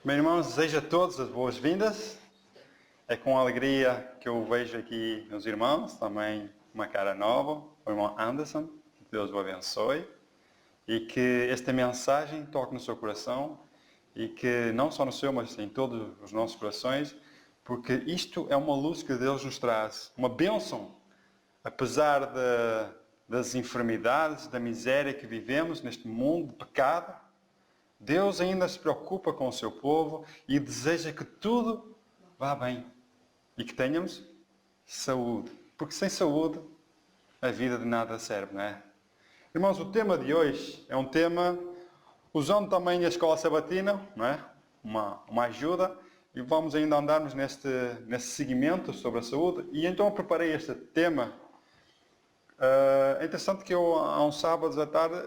Meus irmãos, desejo a todos as boas-vindas. É com alegria que eu vejo aqui meus irmãos, também uma cara nova, o irmão Anderson, que Deus o abençoe e que esta mensagem toque no seu coração e que não só no seu, mas em todos os nossos corações, porque isto é uma luz que Deus nos traz, uma bênção, apesar das enfermidades, da miséria que vivemos neste mundo de pecado. Deus ainda se preocupa com o seu povo e deseja que tudo vá bem e que tenhamos saúde. Porque sem saúde a vida de nada serve, não é? Irmãos, o tema de hoje é um tema usando também a escola sabatina, não é? Uma ajuda, e vamos ainda andarmos nesse seguimento sobre a saúde. E então eu preparei este tema. É interessante que eu, há uns sábados à tarde,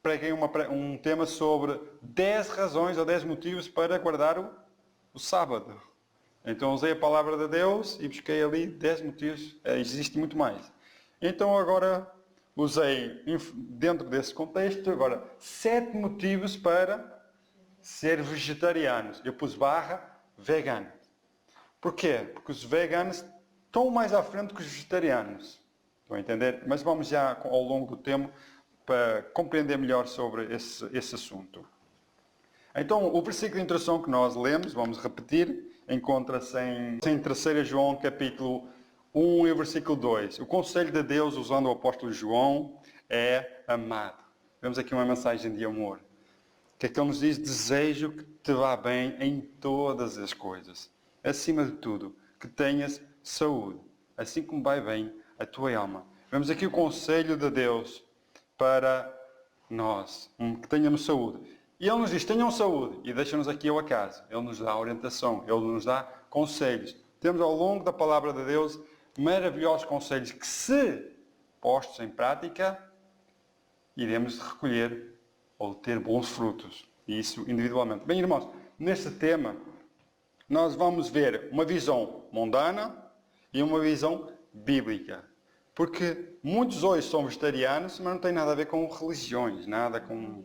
preguei um tema sobre 10 razões ou 10 motivos para guardar o sábado. Então usei a palavra de Deus e busquei ali 10 motivos. Existe muito mais. Então agora usei, dentro desse contexto, agora 7 motivos para ser vegetarianos. Eu pus barra vegano. Porquê? Porque os veganos estão mais à frente que os vegetarianos. Estão a entender? Mas vamos já ao longo do tempo para compreender melhor sobre esse assunto. Então, o versículo de introdução que nós lemos, vamos repetir, encontra-se em 3 João, capítulo 1 e o versículo 2. O conselho de Deus, usando o apóstolo João, é amado. Vemos aqui uma mensagem de amor. Que é que ele nos diz? Desejo que te vá bem em todas as coisas. Acima de tudo, que tenhas saúde, assim como vai bem a tua alma. Vemos aqui o conselho de Deus para nós, que tenhamos saúde. E Ele nos diz, tenham saúde, e deixa-nos aqui ao acaso. Ele nos dá orientação, Ele nos dá conselhos. Temos ao longo da palavra de Deus maravilhosos conselhos que, se postos em prática, iremos recolher ou ter bons frutos. E isso individualmente. Bem, irmãos, neste tema, nós vamos ver uma visão mundana e uma visão bíblica. Porque muitos hoje são vegetarianos, mas não tem nada a ver com religiões, nada com...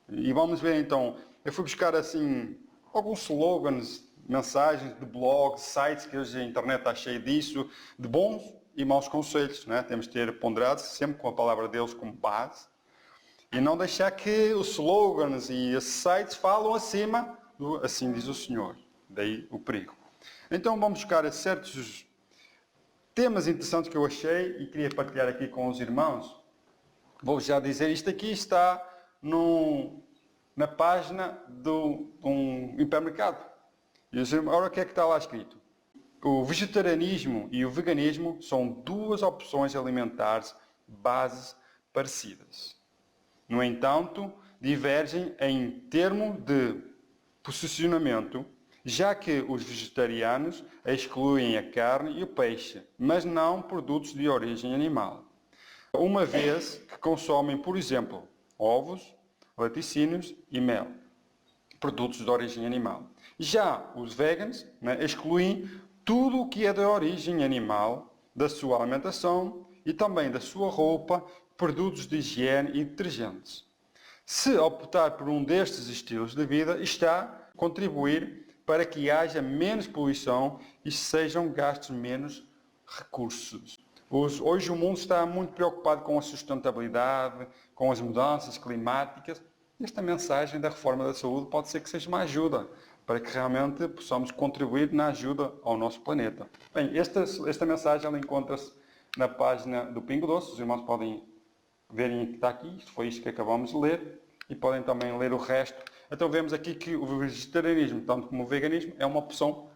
E vamos ver então, eu fui buscar assim, alguns slogans, mensagens de blogs, sites, que hoje a internet está cheia disso, de bons e maus conselhos, não é? Temos de ter ponderado sempre com a palavra de Deus como base, e não deixar que os slogans e os sites falam acima do assim diz o Senhor. Daí o perigo. Então vamos buscar certos temas interessantes que eu achei e queria partilhar aqui com os irmãos. Vou já dizer, isto aqui está na página de um hipermercado. E ora, o que é que está lá escrito? O vegetarianismo e o veganismo são duas opções alimentares bases parecidas. No entanto, divergem em termos de posicionamento, já que os vegetarianos excluem a carne e o peixe, mas não produtos de origem animal. Uma vez que consomem, por exemplo, ovos, laticínios e mel, produtos de origem animal. Já os veganos excluem tudo o que é de origem animal da sua alimentação e também da sua roupa, produtos de higiene e detergentes. Se optar por um destes estilos de vida, está a contribuir para que haja menos poluição e sejam gastos menos recursos. Hoje o mundo está muito preocupado com a sustentabilidade, com as mudanças climáticas. Esta mensagem da reforma da saúde pode ser que seja uma ajuda para que realmente possamos contribuir na ajuda ao nosso planeta. Bem, esta mensagem ela encontra-se na página do Pingo Doce. Os irmãos podem verem que está aqui, isto foi isto que acabamos de ler, e podem também ler o resto. Então vemos aqui que o vegetarianismo, tanto como o veganismo, é uma opção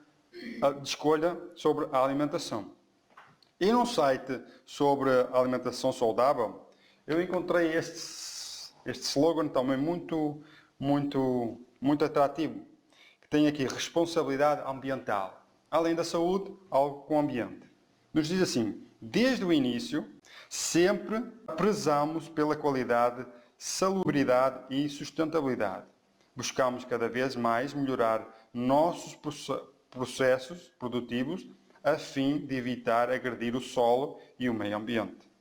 de escolha sobre a alimentação. E num site sobre a alimentação saudável, eu encontrei este slogan também muito atrativo, que tem aqui responsabilidade ambiental. Além da saúde, algo com o ambiente. Nos diz assim, desde o início, sempre prezamos pela qualidade, salubridade e sustentabilidade. Buscamos cada vez mais melhorar nossos processos produtivos a fim de evitar agredir o solo e o meio ambiente.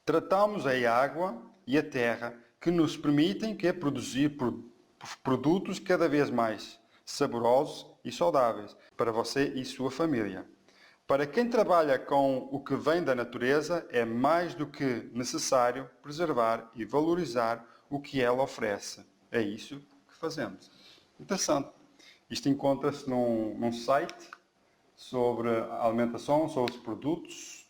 Tratamos a água e a terra que nos permitem produzir produtos cada vez mais saborosos e saudáveis para você e sua família. Para quem trabalha com o que vem da natureza, é mais do que necessário preservar e valorizar o que ela oferece. É isso que fazemos. Interessante. Isto encontra-se num site sobre a alimentação, sobre os produtos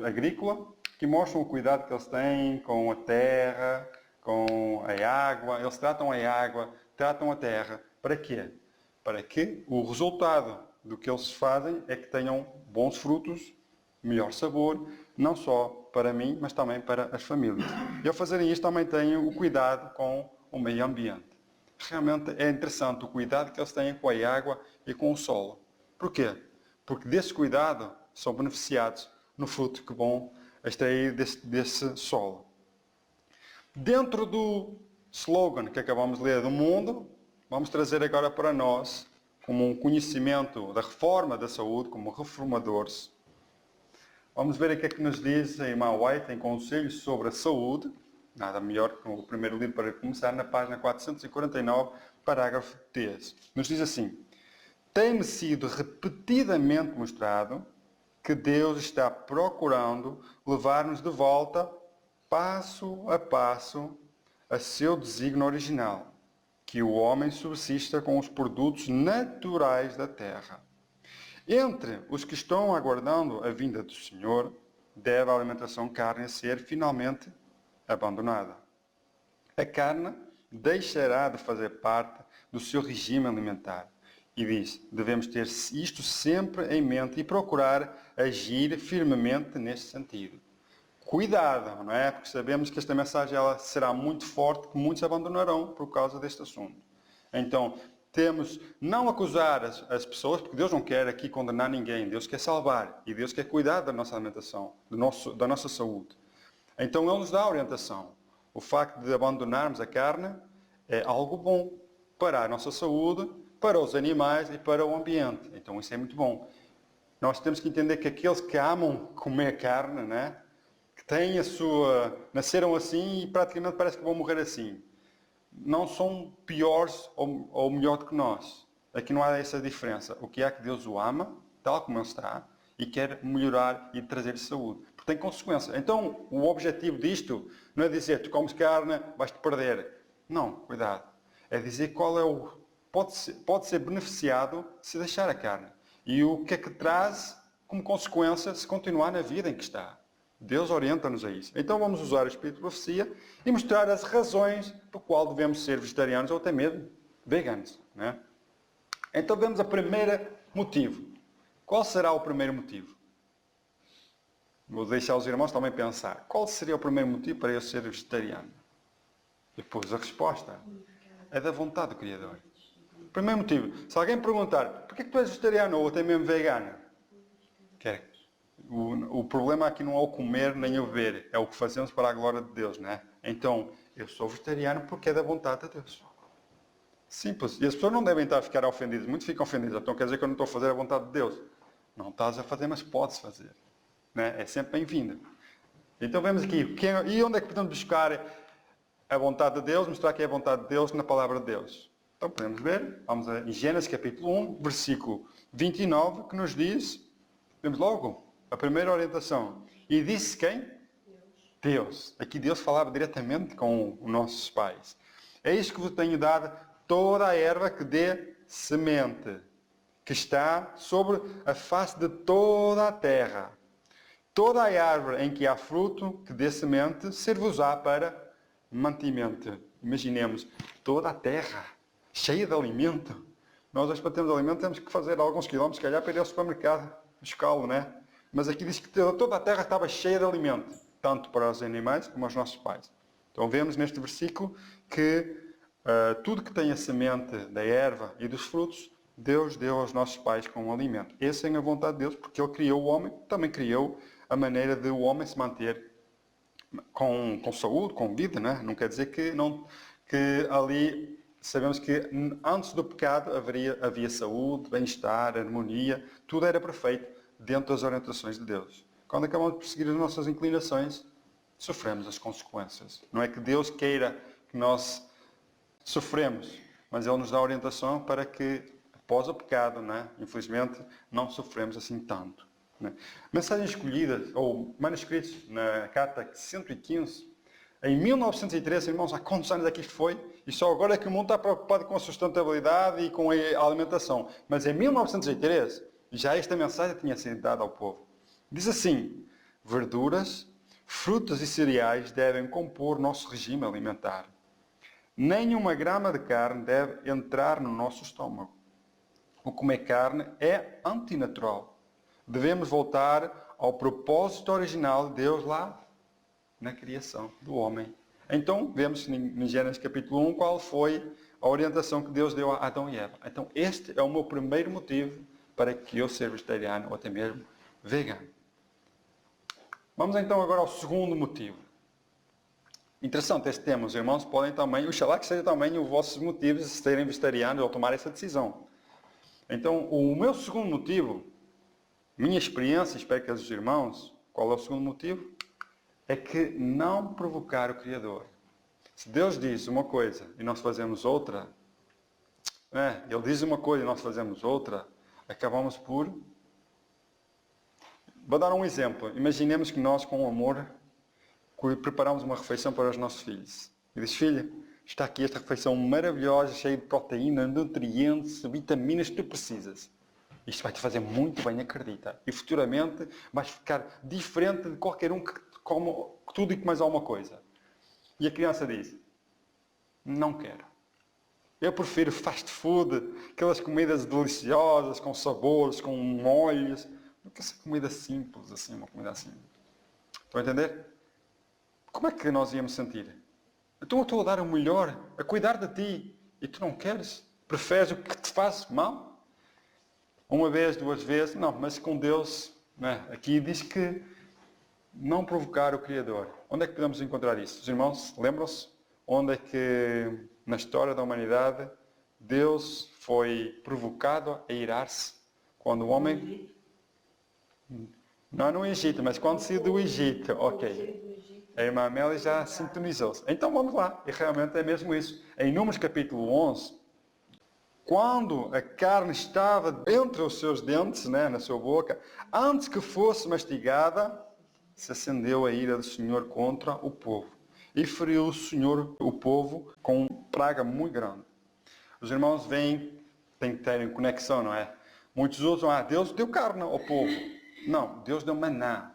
agrícola, que mostram o cuidado que eles têm com a terra, com a água. Eles tratam a água, tratam a terra. Para quê? Para que o resultado do que eles fazem é que tenham bons frutos, melhor sabor, não só para mim, mas também para as famílias. E ao fazerem isto também têm o cuidado com o meio ambiente. Realmente é interessante o cuidado que eles têm com a água e com o solo. Porquê? Porque desse cuidado são beneficiados no fruto que vão extrair desse solo. Dentro do slogan que acabamos de ler do mundo, vamos trazer agora para nós, como um conhecimento da reforma da saúde, como reformadores. Vamos ver o que é que nos diz a irmã White em Conselhos sobre a Saúde. Nada melhor que o primeiro livro para começar, na página 449, parágrafo 3. Nos diz assim: tem-me sido repetidamente mostrado que Deus está procurando levar-nos de volta, passo a passo, a seu desígnio original, que o homem subsista com os produtos naturais da terra. Entre os que estão aguardando a vinda do Senhor, deve a alimentação carne ser finalmente abandonada. A carne deixará de fazer parte do seu regime alimentar. E diz, devemos ter isto sempre em mente e procurar agir firmemente neste sentido. Cuidado, não é? Porque sabemos que esta mensagem ela será muito forte, que muitos abandonarão por causa deste assunto. Então, temos não acusar as pessoas, porque Deus não quer aqui condenar ninguém. Deus quer salvar e Deus quer cuidar da nossa alimentação, da nossa saúde. Então, Ele nos dá a orientação. O facto de abandonarmos a carne é algo bom para a nossa saúde, para os animais e para o ambiente. Então, isso é muito bom. Nós temos que entender que aqueles que amam comer carne, né, que têm nasceram assim e praticamente parece que vão morrer assim, não são piores ou melhor do que nós. Aqui não há essa diferença. O que é que Deus o ama, tal como ele está, e quer melhorar e trazer saúde. Porque tem consequências. Então, o objetivo disto não é dizer, tu comes carne, vais-te perder. Não, cuidado. É dizer qual é o... Pode ser beneficiado se deixar a carne. E o que é que traz como consequência se continuar na vida em que está. Deus orienta-nos a isso. Então vamos usar o Espírito de Profecia e mostrar as razões por qual devemos ser vegetarianos ou até mesmo veganos. Né? Então vemos o primeiro motivo. Qual será o primeiro motivo? Vou deixar os irmãos também pensar. Qual seria o primeiro motivo para eu ser vegetariano? Depois a resposta é da vontade do Criador. Primeiro motivo. Se alguém perguntar, porquê que tu és vegetariano ou até mesmo vegano? O problema aqui não é o comer nem o beber, é o que fazemos para a glória de Deus, né? Então, eu sou vegetariano porque é da vontade de Deus. Simples. E as pessoas não devem estar a ficar ofendidas. Muitos ficam ofendidos. Então quer dizer que eu não estou a fazer a vontade de Deus. Não estás a fazer, mas podes fazer. Né? É sempre bem-vindo. Então vemos aqui. E onde é que podemos buscar a vontade de Deus? Mostrar que é a vontade de Deus na palavra de Deus. Então podemos ver. Vamos em Gênesis capítulo 1, versículo 29, que nos diz, vemos logo, a primeira orientação. E disse quem? Deus. Aqui Deus falava diretamente com os nossos pais. É isto que vos tenho dado toda a erva que dê semente, que está sobre a face de toda a terra. Toda a árvore em que há fruto que dê semente, ser-vos-á para mantimento. Imaginemos, toda a terra cheia de alimento. Nós hoje para termos alimento temos que fazer alguns quilómetros, se calhar, para ir ao supermercado buscá-lo, né? Mas aqui diz que toda a terra estava cheia de alimento, tanto para os animais como aos nossos pais. Então vemos neste versículo que tudo que tem a semente da erva e dos frutos, Deus deu aos nossos pais como alimento. Essa é a vontade de Deus, porque Ele criou o homem, também criou a maneira de o homem se manter com saúde, com vida, né? Não quer dizer que ali sabemos que antes do pecado havia saúde, bem-estar, harmonia, tudo era perfeito dentro das orientações de Deus. Quando acabamos de perseguir as nossas inclinações, sofremos as consequências. Não é que Deus queira que nós sofremos, mas ele nos dá orientação para que, após o pecado, né, infelizmente, não sofremos assim tanto. Né? Mensagens escolhidas, ou manuscritos na carta 115, em 1913, irmãos, há quantos anos é que isto foi? E só agora é que o mundo está preocupado com a sustentabilidade e com a alimentação. Mas em 1913, já esta mensagem tinha sido dada ao povo. Diz assim: verduras, frutas e cereais devem compor nosso regime alimentar. Nem uma grama de carne deve entrar no nosso estômago. O comer carne é antinatural. Devemos voltar ao propósito original de Deus lá na criação do homem. Então, vemos em Gênesis capítulo 1 qual foi a orientação que Deus deu a Adão e Eva. Então, este é o meu primeiro motivo para que eu seja vegetariano ou até mesmo vegano. Vamos então agora ao segundo motivo. Interessante este tema, os irmãos podem também, oxalá que seja também os vossos motivos de serem vegetarianos ou tomar essa decisão. Então, o meu segundo motivo, minha experiência, espero que os irmãos, qual é o segundo motivo? É que não provocar o Criador. Se Deus diz uma coisa e nós fazemos outra, Ele diz uma coisa e nós fazemos outra, acabamos por... Vou dar um exemplo. Imaginemos que nós, com amor, preparamos uma refeição para os nossos filhos. E diz: filho, está aqui esta refeição maravilhosa, cheia de proteína, nutrientes, vitaminas que tu precisas. Isto vai te fazer muito bem, acredita. E futuramente vais ficar diferente de qualquer um que come tudo e que mais alguma coisa. E a criança diz: não quero. Eu prefiro fast food, aquelas comidas deliciosas, com sabores, com molhos, do que essa comida simples, assim, uma comida assim. Estão a entender? Como é que nós íamos sentir? Então eu estou a dar o melhor, a cuidar de ti, e tu não queres? Preferes o que te faz mal? Uma vez, duas vezes, não, mas com Deus, aqui diz que não provocar o Criador. Onde é que podemos encontrar isso? Os irmãos, lembram-se? Onde é que, na história da humanidade, Deus foi provocado a irar-se? Quando o homem... Não no Egito, mas quando saiu do Egito. Ok. A irmã Amélia já sintonizou-se. Então vamos lá. E realmente é mesmo isso. Em Números capítulo 11, quando a carne estava entre os seus dentes, na sua boca, antes que fosse mastigada, se acendeu a ira do Senhor contra o povo. E feriu o Senhor o povo com praga muito grande. Os irmãos veem, têm que terem conexão, não é? Muitos usam, Deus deu carne ao povo. Não, Deus deu maná.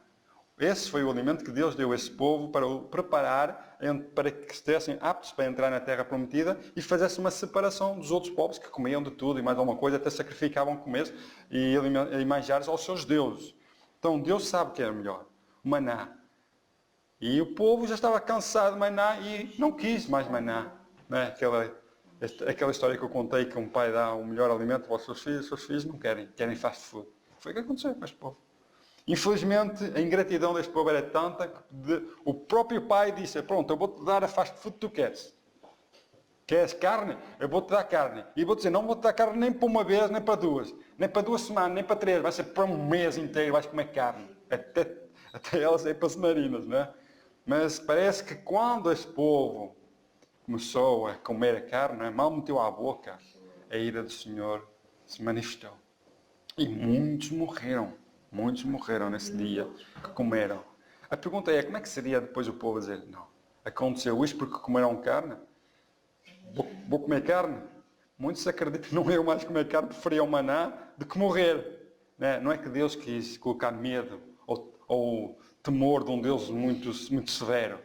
Esse foi o alimento que Deus deu a esse povo para o preparar, para que estivessem aptos para entrar na terra prometida e fizesse uma separação dos outros povos que comiam de tudo e mais alguma coisa, até sacrificavam comer e manjares aos seus deuses. Então Deus sabe o que é melhor. O maná. E o povo já estava cansado de maná e não quis mais maná. Aquela história que eu contei, que um pai dá o melhor alimento para os seus filhos não querem fast food. Foi o que aconteceu com este povo. Infelizmente, a ingratidão deste povo era tanta que o próprio pai disse: pronto, eu vou-te dar a fast food que tu queres. Queres carne? Eu vou-te dar carne. E vou dizer: não vou-te dar carne nem para uma vez, nem para duas. Nem para 2 semanas, nem para 3. Vai ser para um mês inteiro, vais comer carne. Até elas ir para as narinas, não é? Mas parece que quando este povo começou a comer a carne, mal meteu à boca, a ira do Senhor se manifestou. E muitos morreram nesse dia que comeram. A pergunta é: como é que seria depois o povo dizer: não, aconteceu isto porque comeram carne? Vou comer carne? Muitos acreditam que não iam mais comer carne, preferiam maná do que morrer. Não é que Deus quis colocar medo ou temor de um Deus muito, muito severo.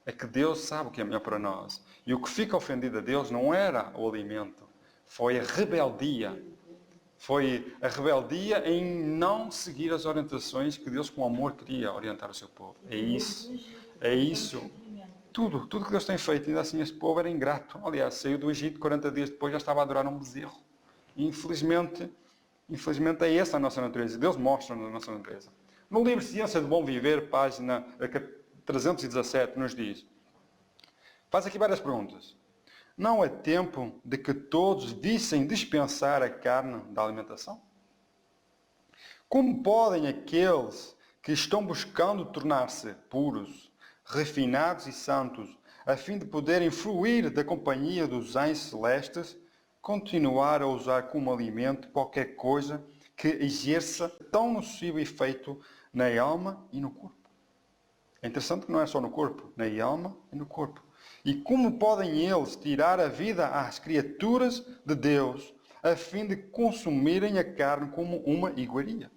É que Deus sabe o que é melhor para nós. E o que fica ofendido a Deus não era o alimento, foi a rebeldia. Foi a rebeldia em não seguir as orientações que Deus com amor queria orientar o seu povo. É isso. Tudo que Deus tem feito, ainda assim este povo era ingrato. Aliás, saiu do Egito, 40 dias depois já estava a adorar um bezerro. E infelizmente é essa a nossa natureza. Deus mostra-nos a nossa natureza. No livro Ciência do Bom Viver, página 317, nos diz: faz aqui várias perguntas. Não é tempo de que todos vissem dispensar a carne da alimentação? Como podem aqueles que estão buscando tornar-se puros, refinados e santos, a fim de poderem fruir da companhia dos anjos celestes, continuar a usar como alimento qualquer coisa que exerça tão nocivo efeito na alma e no corpo. É interessante que não é só no corpo, na alma e no corpo. E como podem eles tirar a vida às criaturas de Deus, a fim de consumirem a carne como uma iguaria?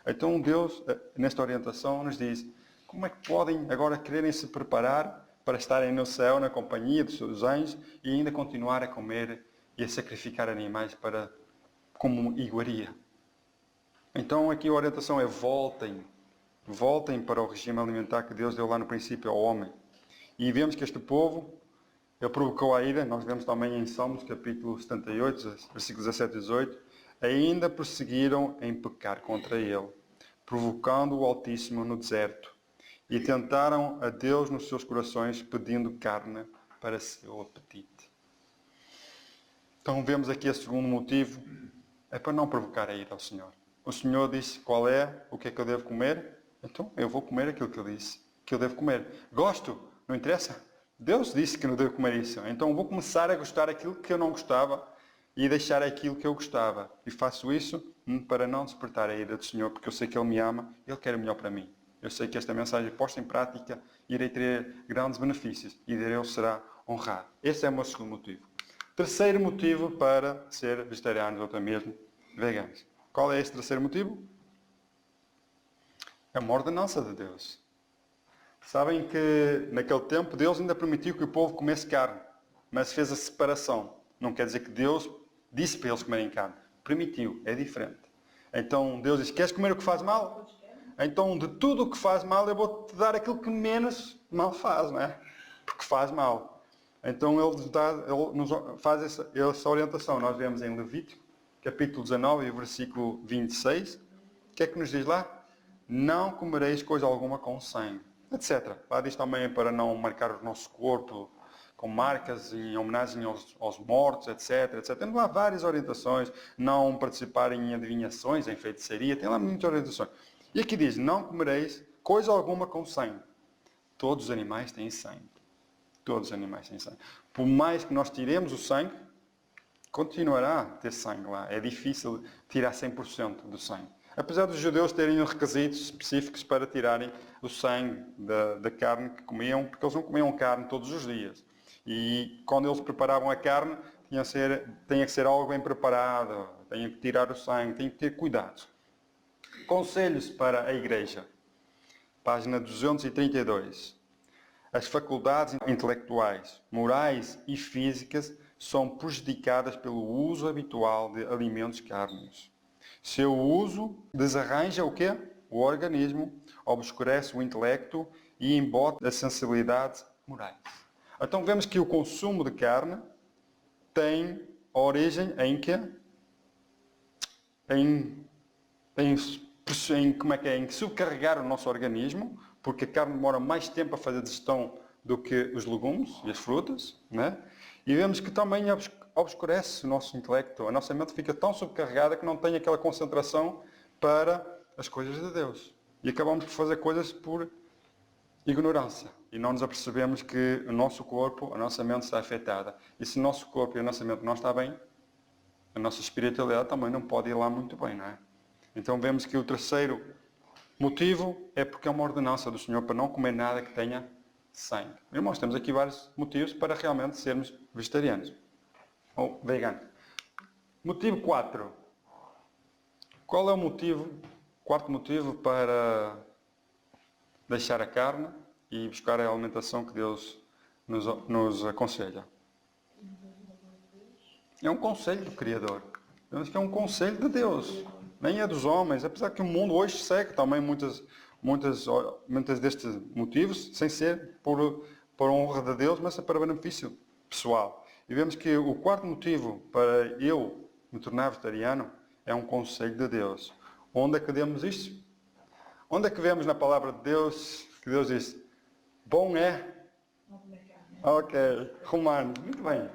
Então Deus, nesta orientação, nos diz como é que podem agora quererem se preparar para estarem no céu, na companhia dos seus anjos, e ainda continuar a comer e a sacrificar animais como iguaria. Então aqui a orientação é voltem para o regime alimentar que Deus deu lá no princípio ao homem. E vemos que este povo, ele provocou a ira, nós vemos também em Salmos, capítulo 78, versículos 17 e 18, ainda prosseguiram em pecar contra ele, provocando o Altíssimo no deserto, e tentaram a Deus nos seus corações, pedindo carne para seu apetite. Então vemos aqui o segundo motivo, é para não provocar a ira ao Senhor. O Senhor disse qual é, o que é que eu devo comer, então eu vou comer aquilo que Ele disse que eu devo comer. Gosto? Não interessa? Deus disse que não devo comer isso. Então vou começar a gostar daquilo que eu não gostava e deixar aquilo que eu gostava. E faço isso para não despertar a ira do Senhor, porque eu sei que Ele me ama, Ele quer o melhor para mim. Eu sei que esta mensagem posta em prática irei ter grandes benefícios e Deus será honrado. Esse é o meu segundo motivo. Terceiro motivo para ser vegetarianos ou até mesmo veganos. Qual é esse terceiro motivo? É uma ordenança de Deus. Sabem que naquele tempo Deus ainda permitiu que o povo comesse carne, mas fez a separação. Não quer dizer que Deus disse para eles comerem carne. Permitiu, é diferente. Então Deus diz, queres comer o que faz mal? Então de tudo o que faz mal eu vou-te dar aquilo que menos mal faz, não é? Porque faz mal. Então Ele nos faz essa orientação. Nós vemos em Levítico, capítulo 19, versículo 26. O que é que nos diz lá? Não comereis coisa alguma com sangue, etc. Lá diz também para não marcar o nosso corpo com marcas em homenagem aos mortos, etc, etc. Tem lá várias orientações. Não participar em adivinhações, em feitiçaria. Tem lá muitas orientações. E aqui diz, não comereis coisa alguma com sangue. Todos os animais têm sangue. Todos os animais têm sangue. Por mais que nós tiremos o sangue, continuará a ter sangue lá. É difícil tirar 100% do sangue. Apesar dos judeus terem requisitos específicos para tirarem o sangue da carne que comiam, porque eles não comiam carne todos os dias. E quando eles preparavam a carne, tinha que ser algo bem preparado, tinha que tirar o sangue, tinha que ter cuidados. Conselhos para a igreja. Página 232. As faculdades intelectuais, morais e físicas são prejudicadas pelo uso habitual de alimentos cárneos. Seu uso desarranja o quê? O organismo, obscurece o intelecto e embota as sensibilidades morais. Então vemos que o consumo de carne tem origem em quê? Em subcarregar o nosso organismo, porque a carne demora mais tempo a fazer digestão do que os legumes e as frutas, né? E vemos que também obscurece o nosso intelecto. A nossa mente fica tão subcarregada que não tem aquela concentração para as coisas de Deus. E acabamos por fazer coisas por ignorância. E não nos apercebemos que o nosso corpo, a nossa mente está afetada. E se o nosso corpo e a nossa mente não está bem, a nossa espiritualidade também não pode ir lá muito bem, não é? Então vemos que o terceiro motivo é porque é uma ordenança do Senhor para não comer nada que tenha sangue. Irmãos, temos aqui vários motivos para realmente sermos vegetarianos ou veganos. Motivo 4. Qual é o quarto motivo para deixar a carne e buscar a alimentação que Deus nos aconselha? É um conselho do Criador. Vemos que é um conselho de Deus. Nem é dos homens, apesar que o mundo hoje segue também muitas destes motivos, sem ser por honra de Deus, mas é para benefício pessoal. E vemos que o quarto motivo para eu me tornar vegetariano é um conselho de Deus. Onde é que vemos isto? Onde é que vemos na palavra de Deus que Deus diz, bom é? Ok, Romanos, muito bem.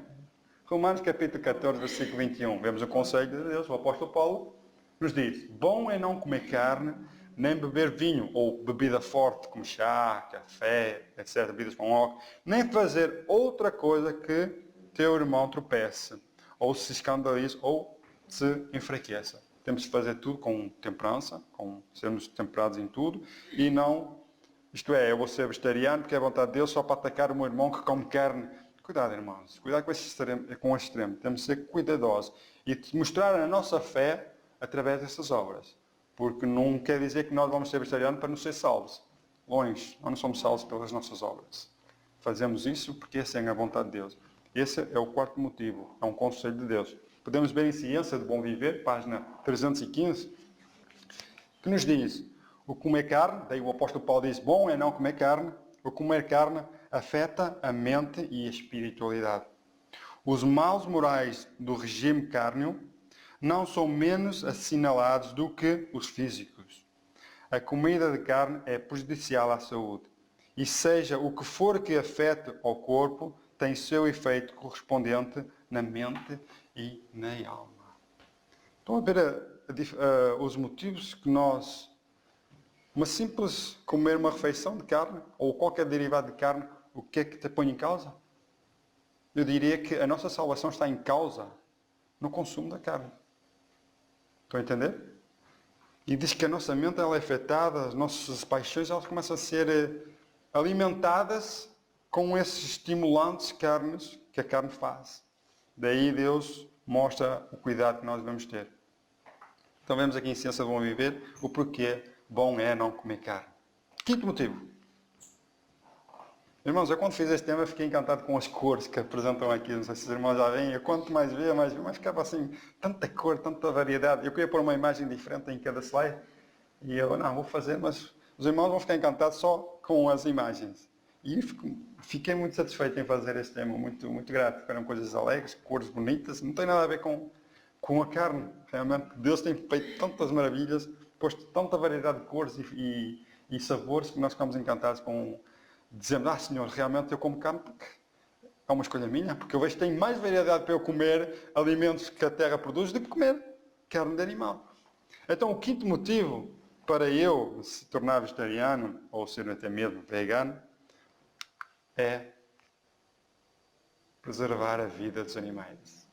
Romanos capítulo 14, versículo 21. Vemos o conselho de Deus, o apóstolo Paulo nos diz, bom é não comer carne, nem beber vinho ou bebida forte, como chá, café, etc., bebidas com álcool, nem fazer outra coisa que teu irmão tropece, ou se escandalize, ou se enfraqueça. Temos de fazer tudo com temperança, com sermos temperados em tudo, e não, isto é, eu vou ser vegetariano porque é a vontade de Deus só para atacar o meu irmão que come carne. Cuidado, irmãos, cuidado com esse extremo. Temos de ser cuidadosos e mostrar a nossa fé através dessas obras. Porque não quer dizer que nós vamos ser vegetarianos para não ser salvos. Longe, nós não somos salvos pelas nossas obras. Fazemos isso porque essa é a vontade de Deus. Esse é o quarto motivo, é um conselho de Deus. Podemos ver em Ciência de Bom Viver, página 315, que nos diz: o comer carne, daí o apóstolo Paulo diz, bom é não comer carne, o comer carne afeta a mente e a espiritualidade. Os maus morais do regime cárneo não são menos assinalados do que os físicos. A comida de carne é prejudicial à saúde. E seja o que for que afete ao corpo, tem seu efeito correspondente na mente e na alma. Estão a ver os motivos que nós, uma simples comer uma refeição de carne, ou qualquer derivado de carne, o que é que te põe em causa? Eu diria que a nossa salvação está em causa no consumo da carne. Estão a entender? E diz que a nossa mente ela é afetada, as nossas paixões elas começam a ser alimentadas com esses estimulantes carnes que a carne faz. Daí Deus mostra o cuidado que nós devemos ter. Então vemos aqui em Ciência de Bom Viver o porquê bom é não comer carne. Quinto motivo. Irmãos, eu quando fiz este tema fiquei encantado com as cores que apresentam aqui. Não sei se os irmãos já veem. Eu quanto mais via, mais ficava assim, tanta cor, tanta variedade. Eu queria pôr uma imagem diferente em cada slide. E eu, não, vou fazer, mas os irmãos vão ficar encantados só com as imagens. E fiquei muito satisfeito em fazer este tema, muito, muito grato. Eram coisas alegres, cores bonitas, não tem nada a ver com a carne. Realmente, Deus tem feito tantas maravilhas, posto tanta variedade de cores e sabores que nós ficamos encantados com... Dizemos, Senhor, realmente eu como carne porque é uma escolha minha, porque eu vejo que tem mais variedade para eu comer alimentos que a terra produz do que comer carne de animal. Então, o quinto motivo para eu se tornar vegetariano, ou ser até mesmo vegano, é preservar a vida dos animais.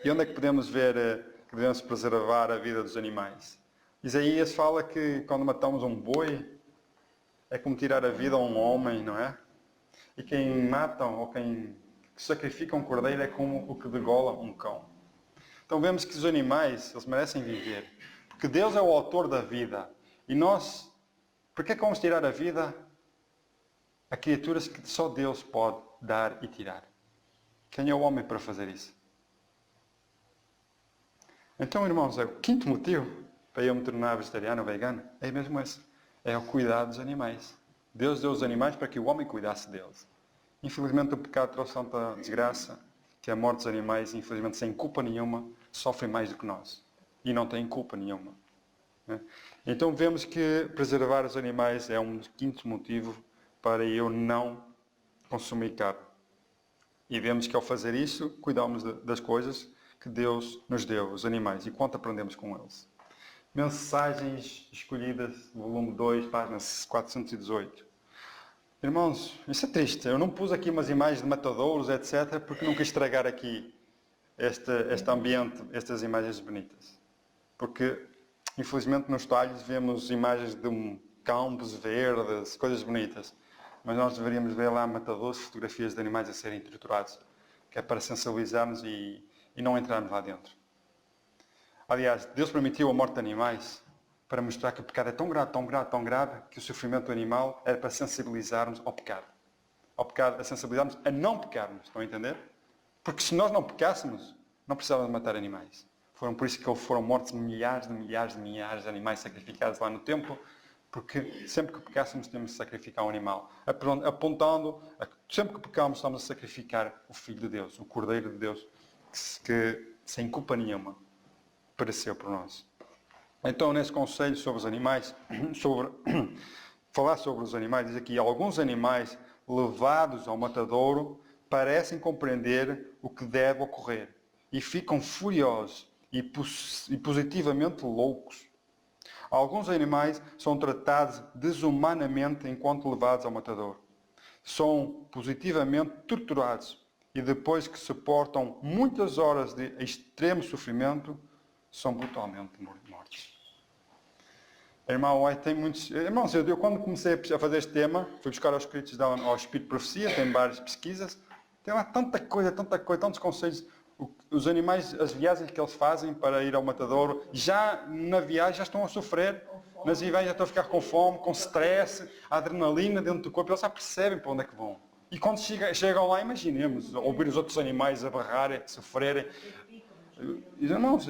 E onde é que podemos ver que devemos preservar a vida dos animais? Isaías fala que quando matamos um boi, é como tirar a vida a um homem, não é? E quem mata ou quem sacrifica um cordeiro é como o que degola um cão. Então vemos que os animais, eles merecem viver. Porque Deus é o autor da vida. E nós, por que é que vamos tirar a vida a criaturas que só Deus pode dar e tirar? Quem é o homem para fazer isso? Então, irmãos, é o quinto motivo para eu me tornar vegetariano ou vegano. É mesmo esse. É o cuidar dos animais. Deus deu os animais para que o homem cuidasse deles. Infelizmente o pecado trouxe tanta desgraça que a morte dos animais, infelizmente sem culpa nenhuma, sofrem mais do que nós. E não têm culpa nenhuma. Né? Então vemos que preservar os animais é um quinto motivo para eu não consumir carne. E vemos que ao fazer isso, cuidamos das coisas que Deus nos deu, os animais, e quanto aprendemos com eles. Mensagens escolhidas, volume 2, página 418. Irmãos, isso é triste. Eu não pus aqui umas imagens de matadouros, etc., porque não quis estragar aqui este ambiente, estas imagens bonitas. Porque, infelizmente, nos talhos vemos imagens de campos verdes, coisas bonitas. Mas nós deveríamos ver lá matadouros, fotografias de animais a serem torturados, que é para sensibilizarmos e não entrarmos lá dentro. Aliás, Deus permitiu a morte de animais para mostrar que o pecado é tão grave, tão grave, tão grave, que o sofrimento do animal era para sensibilizarmos ao pecado. Ao pecado, a sensibilizarmos a não pecarmos. Estão a entender? Porque se nós não pecássemos, não precisávamos matar animais. Foram por isso que foram mortos milhares de animais sacrificados lá no templo, porque sempre que pecássemos temos de sacrificar um animal. Apontando, sempre que pecamos estamos a sacrificar o Filho de Deus, o Cordeiro de Deus, que sem culpa nenhuma pereceu por nós. Então, nesse conselho sobre os animais, falar sobre os animais, diz aqui, alguns animais levados ao matadouro parecem compreender o que deve ocorrer e ficam furiosos e positivamente loucos. Alguns animais são tratados desumanamente enquanto levados ao matadouro. São positivamente torturados e depois que suportam muitas horas de extremo sofrimento, são brutalmente mortos. Irmão White tem muitos... Irmãos, eu quando comecei a fazer este tema, fui buscar os escritos ao Espírito de Profecia, tem várias pesquisas, tem lá tanta coisa, tantos conselhos. Os animais, as viagens que eles fazem para ir ao matadouro, já na viagem já estão a sofrer, nas viagens já estão a ficar com fome, com stress, adrenalina dentro do corpo, eles já percebem para onde é que vão. E quando chegam lá, imaginemos, ouvir os outros animais a berrarem, a sofrerem. Irmãos,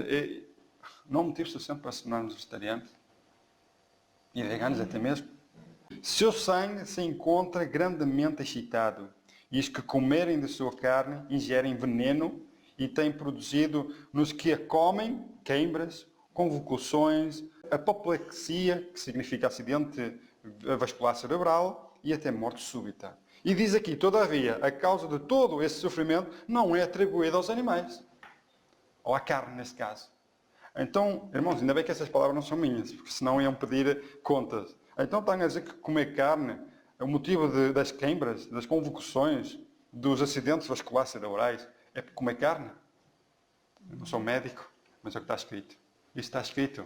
não é motivo suficiente para se tornarmos vegetarianos. E veganos até mesmo. Seu sangue se encontra grandemente excitado, e os que comerem de sua carne ingerem veneno e têm produzido nos que a comem queimbras, convulsões, apoplexia, que significa acidente vascular cerebral, e até morte súbita. E diz aqui, todavia, a causa de todo esse sofrimento não é atribuída aos animais, ou à carne neste caso. Então, irmãos, ainda bem que essas palavras não são minhas, porque senão iam pedir contas. Então estão a dizer que comer carne é o motivo das queimbras, das convulsões, dos acidentes vasculares cerebrais, é por comer carne? Eu não sou médico, mas é o que está escrito. Isso está escrito.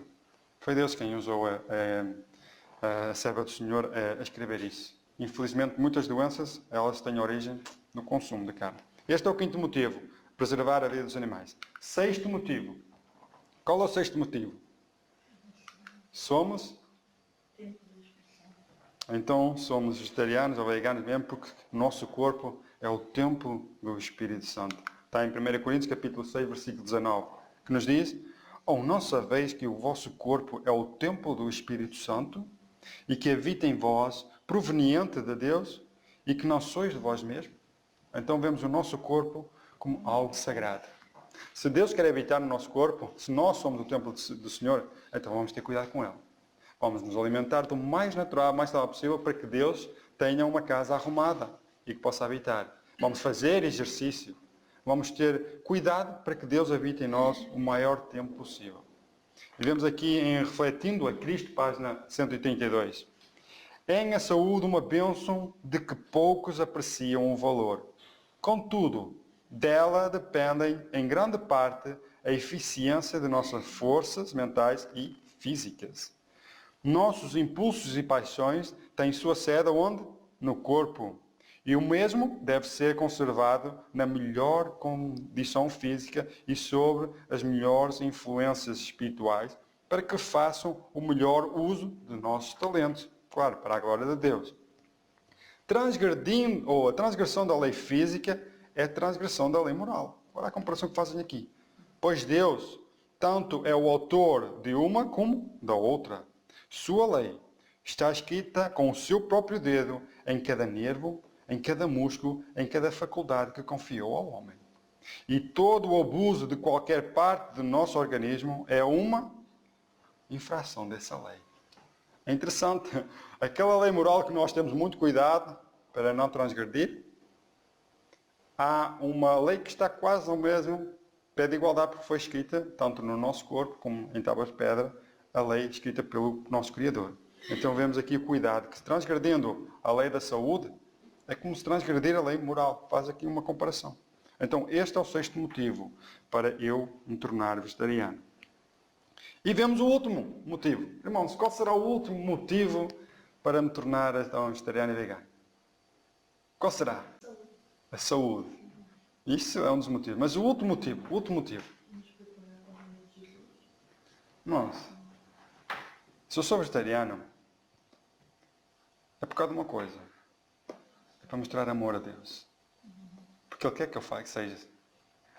Foi Deus quem usou a serva do Senhor a escrever isso. Infelizmente, muitas doenças, elas têm origem no consumo de carne. Este é o quinto motivo, preservar a vida dos animais. Sexto motivo. Qual é o sexto motivo? Então somos vegetarianos ou veganos mesmo porque o nosso corpo é o templo do Espírito Santo. Está em 1 Coríntios capítulo 6, versículo 19, que nos diz: ou não sabeis que o vosso corpo é o templo do Espírito Santo e que habita em vós, proveniente de Deus, e que não sois de vós mesmos? Então vemos o nosso corpo como algo sagrado. Se Deus quer habitar no nosso corpo, se nós somos o templo do Senhor, então vamos ter cuidado com Ele. Vamos nos alimentar do mais natural, mais saudável possível, para que Deus tenha uma casa arrumada e que possa habitar. Vamos fazer exercício. Vamos ter cuidado para que Deus habite em nós o maior tempo possível. E vemos aqui em Refletindo a Cristo, página 182. É a saúde uma bênção de que poucos apreciam o valor. Contudo, dela dependem, em grande parte, a eficiência de nossas forças mentais e físicas. Nossos impulsos e paixões têm sua sede onde? No corpo. E o mesmo deve ser conservado na melhor condição física e sobre as melhores influências espirituais para que façam o melhor uso de nossos talentos. Claro, para a glória de Deus. Transgredindo, ou a transgressão da lei física é a transgressão da lei moral. Olha a comparação que fazem aqui. Pois Deus tanto é o autor de uma como da outra. Sua lei está escrita com o seu próprio dedo em cada nervo, em cada músculo, em cada faculdade que confiou ao homem. E todo o abuso de qualquer parte do nosso organismo é uma infração dessa lei. É interessante. Aquela lei moral que nós temos muito cuidado para não transgredir, há uma lei que está quase ao mesmo pé de igualdade, porque foi escrita tanto no nosso corpo como em tábuas de pedra, a lei escrita pelo nosso Criador. Então vemos aqui o cuidado, que transgredindo a lei da saúde, é como se transgredir a lei moral. Faz aqui uma comparação. Então este é o sexto motivo para eu me tornar vegetariano. E vemos o último motivo. Irmãos, qual será o último motivo para me tornar então, vegetariano e vegano? Qual será? A saúde. Isso é um dos motivos. Mas o último motivo. Irmãos, se eu sou vegetariano, é por causa de uma coisa. É para mostrar amor a Deus. Porque Ele quer que eu faça, que seja.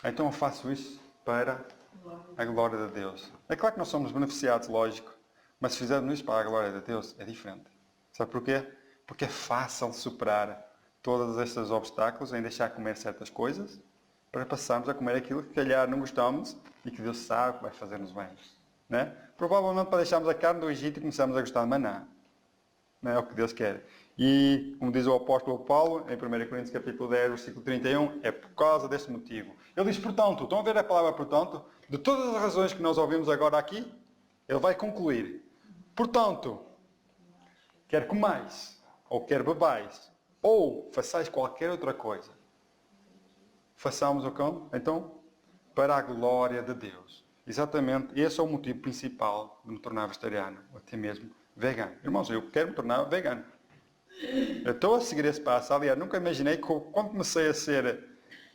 Então eu faço isso para a glória de Deus. É claro que nós somos beneficiados, lógico. Mas se fizermos isso para a glória de Deus, é diferente. Sabe porquê? Porque é fácil superar todos estes obstáculos em deixar de comer certas coisas para passarmos a comer aquilo que calhar não gostamos e que Deus sabe que vai fazer-nos bem. Né? Provavelmente para deixarmos a carne do Egito e começarmos a gostar de maná. Não é o que Deus quer. E, como diz o apóstolo Paulo, em 1 Coríntios capítulo 10, versículo 31, é por causa deste motivo. Ele diz, portanto, estão a ver a palavra portanto? De todas as razões que nós ouvimos agora aqui, ele vai concluir. Portanto, quer comais, ou quer bebais, ou façais qualquer outra coisa, façamos o como? Então, para a glória de Deus. Exatamente, esse é o motivo principal de me tornar vegetariano, ou até mesmo vegano. Irmãos, eu quero me tornar vegano. Eu estou a seguir esse passo. Aliás, nunca imaginei que quando comecei a ser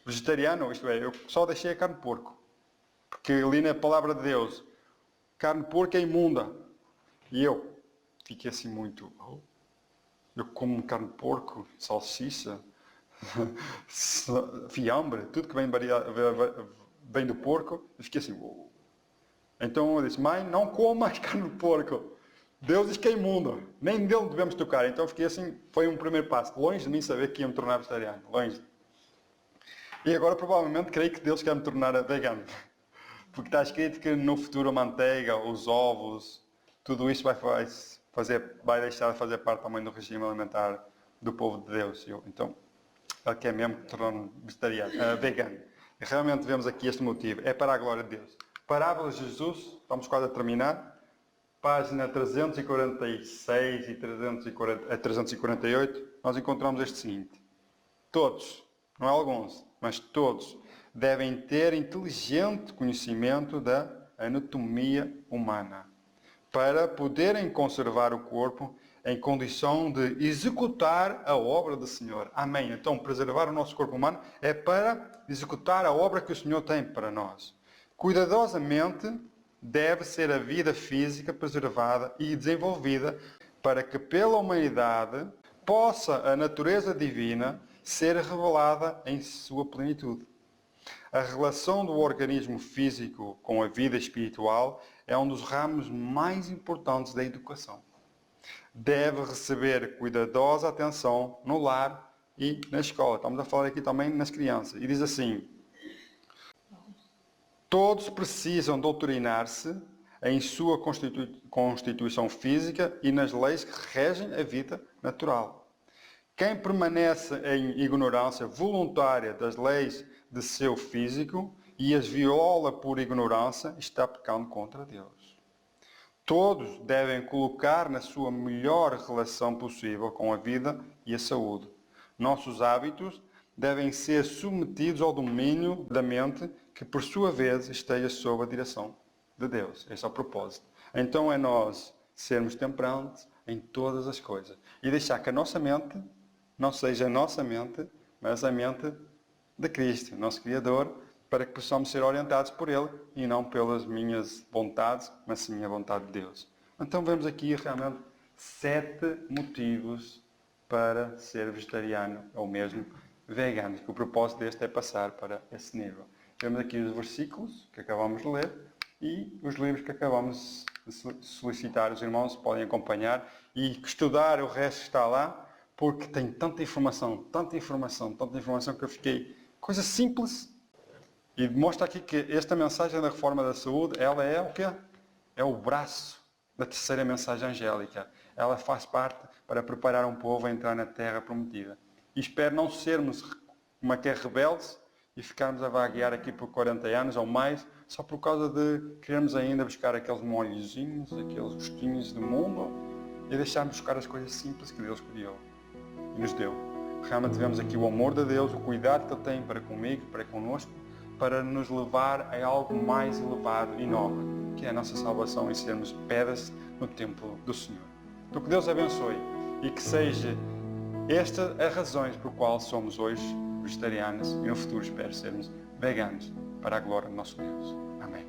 vegetariano, isto é, eu só deixei a carne de porco. Porque li na palavra de Deus, carne de porco é imunda. E eu fiquei assim muito... Oh, eu como carne de porco, salsicha, fiambre, tudo que vem do porco. Eu fiquei assim... Oh. Então eu disse, mãe, não coma mais carne de porco. Deus diz que é imundo. Nem dele devemos tocar. Então eu fiquei assim, foi um primeiro passo. Longe de mim saber que ia me tornar vegetariano. Longe. E agora provavelmente creio que Deus quer me tornar vegano. Porque está escrito que no futuro a manteiga, os ovos, tudo isso vai deixar de fazer parte também do regime alimentar do povo de Deus. Então, ele quer mesmo que torne vegano. E realmente vemos aqui este motivo. É para a glória de Deus. Parábolas de Jesus, estamos quase a terminar. Página 346 e 348, nós encontramos este seguinte. Todos, não é alguns, mas todos, devem ter inteligente conhecimento da anatomia humana, para poderem conservar o corpo em condição de executar a obra do Senhor. Amém. Então, preservar o nosso corpo humano é para executar a obra que o Senhor tem para nós. Cuidadosamente deve ser a vida física preservada e desenvolvida para que pela humanidade possa a natureza divina ser revelada em sua plenitude. A relação do organismo físico com a vida espiritual é um dos ramos mais importantes da educação. Deve receber cuidadosa atenção no lar e na escola. Estamos a falar aqui também nas crianças. E diz assim: todos precisam doutrinar-se em sua constituição física e nas leis que regem a vida natural. Quem permanece em ignorância voluntária das leis de seu físico e as viola por ignorância está pecando contra Deus. Todos devem colocar na sua melhor relação possível com a vida e a saúde. Nossos hábitos devem ser submetidos ao domínio da mente, que por sua vez esteja sob a direção de Deus. Esse é o propósito. Então é nós sermos temperantes em todas as coisas e deixar que a nossa mente não seja a nossa mente, mas a mente de Cristo, nosso Criador, para que possamos ser orientados por Ele e não pelas minhas vontades, mas sim a vontade de Deus. Então vemos aqui realmente 7 motivos para ser vegetariano ou mesmo vegano, que o propósito deste é passar para esse nível. Vemos aqui os versículos que acabamos de ler e os livros que acabamos de solicitar. Os irmãos podem acompanhar e estudar o resto que está lá, porque tem tanta informação que eu fiquei... Coisa simples. E mostra aqui que esta mensagem da reforma da saúde, ela é o quê? É o braço da terceira mensagem angélica. Ela faz parte para preparar um povo a entrar na terra prometida. E espero não sermos como é que é rebeldes e ficarmos a vaguear aqui por 40 anos ou mais, só por causa de querermos ainda buscar aqueles molhozinhos, aqueles gostinhos do mundo e deixarmos buscar as coisas simples que Deus criou e nos deu. Realmente vemos aqui o amor de Deus, o cuidado que Ele tem para comigo, para connosco, para nos levar a algo mais elevado e nobre, que é a nossa salvação e sermos pedras no templo do Senhor. Então que Deus abençoe e que seja esta as razões por qual somos hoje vegetarianos e no futuro espero sermos veganos para a glória do nosso Deus. Amém.